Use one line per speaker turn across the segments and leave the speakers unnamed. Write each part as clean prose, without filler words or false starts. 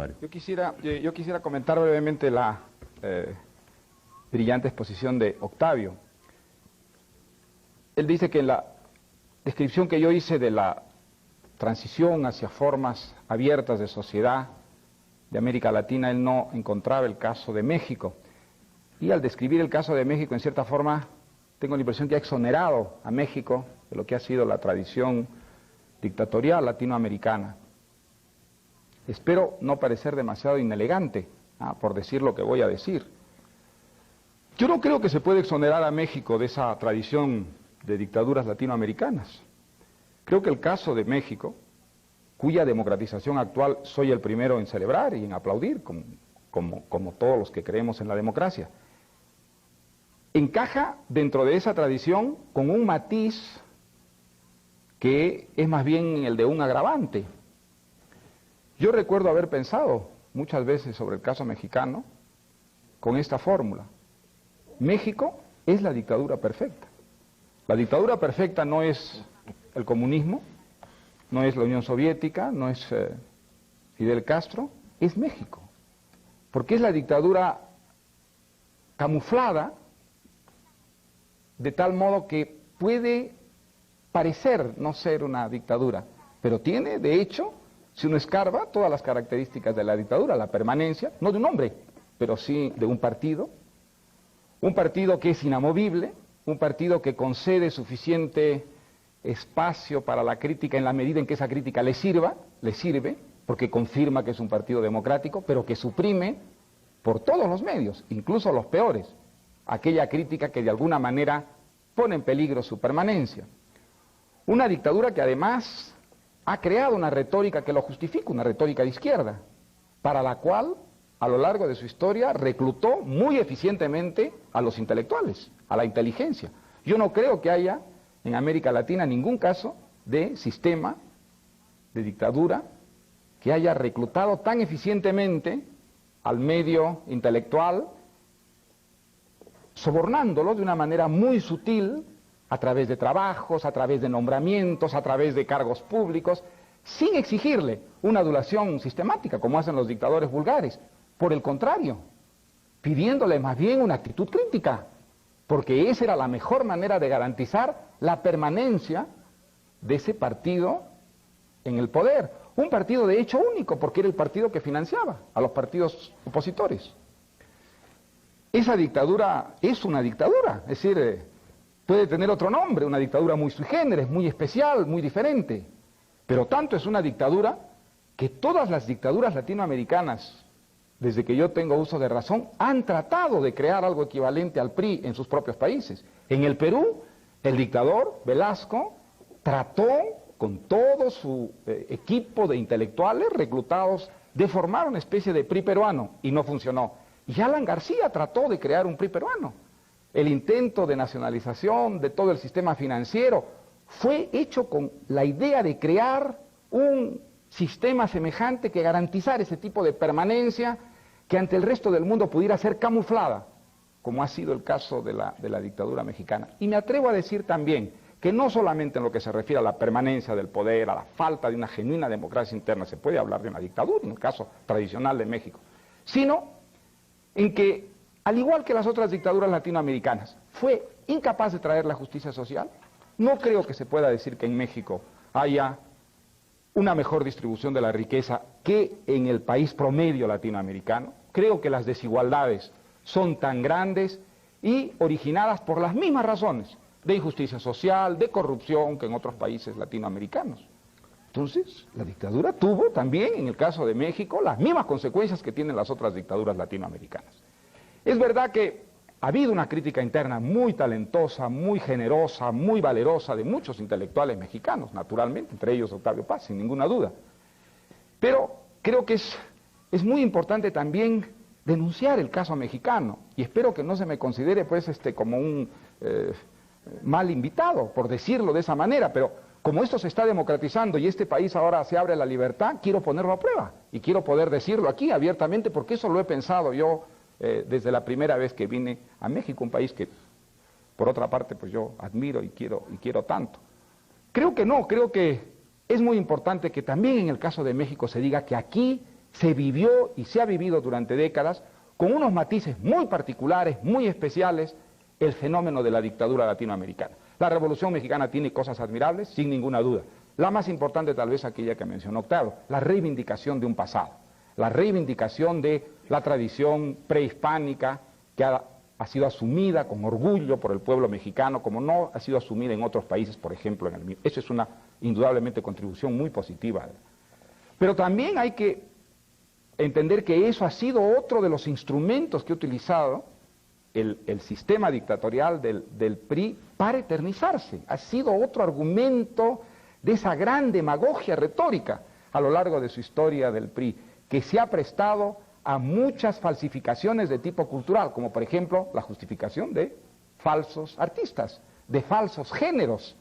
Mario.
Yo quisiera comentar brevemente la brillante exposición de Octavio. Él dice que en la descripción que yo hice de la transición hacia formas abiertas de sociedad de América Latina, él no encontraba el caso de México. Y al describir el caso de México, en cierta forma, tengo la impresión que ha exonerado a México de lo que ha sido la tradición dictatorial latinoamericana. Espero no parecer demasiado inelegante, por decir lo que voy a decir. Yo no creo que se pueda exonerar a México de esa tradición de dictaduras latinoamericanas. Creo que el caso de México, cuya democratización actual soy el primero en celebrar y en aplaudir, como todos los que creemos en la democracia, encaja dentro de esa tradición con un matiz que es más bien el de un agravante. Yo recuerdo haber pensado muchas veces sobre el caso mexicano con esta fórmula. México es la dictadura perfecta. La dictadura perfecta no es el comunismo, no es la Unión Soviética, no es Fidel Castro, es México. Porque es la dictadura camuflada de tal modo que puede parecer no ser una dictadura, pero tiene, de hecho, si uno escarba, todas las características de la dictadura, la permanencia, no de un hombre, pero sí de un partido que es inamovible, un partido que concede suficiente espacio para la crítica en la medida en que esa crítica le sirve, porque confirma que es un partido democrático, pero que suprime por todos los medios, incluso los peores, aquella crítica que de alguna manera pone en peligro su permanencia. Una dictadura que además ha creado una retórica que lo justifica, una retórica de izquierda, para la cual a lo largo de su historia reclutó muy eficientemente a los intelectuales, a la inteligencia. Yo no creo que haya en América Latina ningún caso de sistema de dictadura que haya reclutado tan eficientemente al medio intelectual, sobornándolo de una manera muy sutil, a través de trabajos, a través de nombramientos, a través de cargos públicos, sin exigirle una adulación sistemática, como hacen los dictadores vulgares. Por el contrario, pidiéndole más bien una actitud crítica, porque esa era la mejor manera de garantizar la permanencia de ese partido en el poder. Un partido de hecho único, porque era el partido que financiaba a los partidos opositores. Esa dictadura es una dictadura, es decir, puede tener otro nombre, una dictadura muy sui generis, muy especial, muy diferente, pero tanto es una dictadura que todas las dictaduras latinoamericanas, desde que yo tengo uso de razón, han tratado de crear algo equivalente al PRI en sus propios países. En el Perú, el dictador Velasco trató con todo su equipo de intelectuales reclutados de formar una especie de PRI peruano y no funcionó. Y Alan García trató de crear un PRI peruano. El intento de nacionalización de todo el sistema financiero fue hecho con la idea de crear un sistema semejante que garantizara ese tipo de permanencia que ante el resto del mundo pudiera ser camuflada, como ha sido el caso de la dictadura mexicana. Y me atrevo a decir también que no solamente en lo que se refiere a la permanencia del poder, a la falta de una genuina democracia interna, se puede hablar de una dictadura, en el caso tradicional de México, sino en que, al igual que las otras dictaduras latinoamericanas, fue incapaz de traer la justicia social. No creo que se pueda decir que en México haya una mejor distribución de la riqueza que en el país promedio latinoamericano. Creo que las desigualdades son tan grandes y originadas por las mismas razones de injusticia social, de corrupción que en otros países latinoamericanos. Entonces, la dictadura tuvo también, en el caso de México, las mismas consecuencias que tienen las otras dictaduras latinoamericanas. Es verdad que ha habido una crítica interna muy talentosa, muy generosa, muy valerosa de muchos intelectuales mexicanos, naturalmente, entre ellos Octavio Paz, sin ninguna duda. Pero creo que es muy importante también denunciar el caso mexicano, y espero que no se me considere pues como un mal invitado, por decirlo de esa manera, pero como esto se está democratizando y este país ahora se abre a la libertad, quiero ponerlo a prueba, y quiero poder decirlo aquí abiertamente, porque eso lo he pensado yo desde la primera vez que vine a México, un país que por otra parte pues yo admiro y quiero tanto. Creo que es muy importante que también en el caso de México se diga que aquí se vivió y se ha vivido durante décadas con unos matices muy particulares, muy especiales, el fenómeno de la dictadura latinoamericana. La Revolución Mexicana tiene cosas admirables, sin ninguna duda. La más importante tal vez aquella que mencionó Octavio, la reivindicación de un pasado, la reivindicación de la tradición prehispánica que ha sido asumida con orgullo por el pueblo mexicano, como no ha sido asumida en otros países, por ejemplo, en el mío. Eso es una, indudablemente, contribución muy positiva. Pero también hay que entender que eso ha sido otro de los instrumentos que ha utilizado el sistema dictatorial del PRI para eternizarse. Ha sido otro argumento de esa gran demagogia retórica a lo largo de su historia del PRI, que se ha prestado a muchas falsificaciones de tipo cultural, como por ejemplo la justificación de falsos artistas, de falsos géneros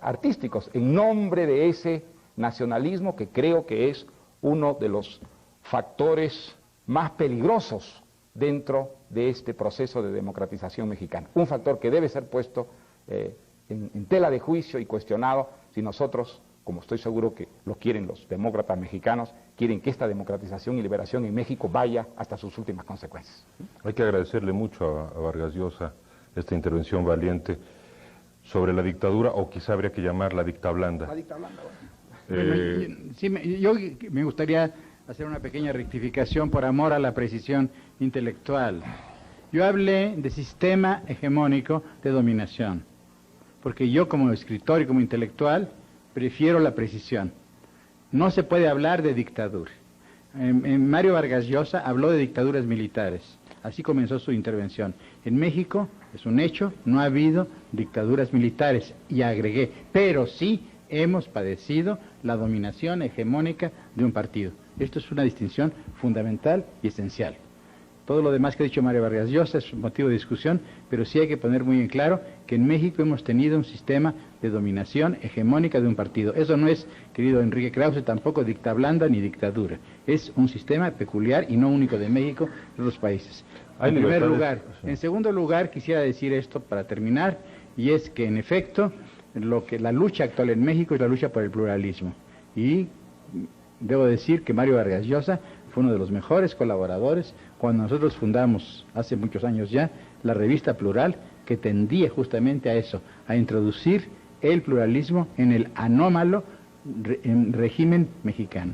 artísticos, en nombre de ese nacionalismo que creo que es uno de los factores más peligrosos dentro de este proceso de democratización mexicana. Un factor que debe ser puesto en tela de juicio y cuestionado si nosotros, como estoy seguro que lo quieren los demócratas mexicanos, quieren que esta democratización y liberación en México vaya hasta sus últimas consecuencias.
Hay que agradecerle mucho a Vargas Llosa esta intervención valiente sobre la dictadura, o quizá habría que llamarla dictablanda.
La dictablanda, yo me gustaría hacer una pequeña rectificación por amor a la precisión intelectual. Yo hablé de sistema hegemónico de dominación, porque yo como escritor y como intelectual prefiero la precisión. No se puede hablar de dictadura. Mario Vargas Llosa habló de dictaduras militares. Así comenzó su intervención. En México, es un hecho, no ha habido dictaduras militares. Y agregué, pero sí hemos padecido la dominación hegemónica de un partido. Esto es una distinción fundamental y esencial. Todo lo demás que ha dicho Mario Vargas Llosa es un motivo de discusión, pero sí hay que poner muy en claro que en México hemos tenido un sistema de dominación hegemónica de un partido. Eso no es, querido Enrique Krause, tampoco dictablanda ni dictadura. Es un sistema peculiar y no único de México, de los países. En primer lugar. En segundo lugar, quisiera decir esto para terminar, y es que en efecto, la lucha actual en México es la lucha por el pluralismo. Y debo decir que Mario Vargas Llosa fue uno de los mejores colaboradores cuando nosotros fundamos, hace muchos años ya, la revista Plural, que tendía justamente a eso, a introducir el pluralismo en el anómalo régimen mexicano.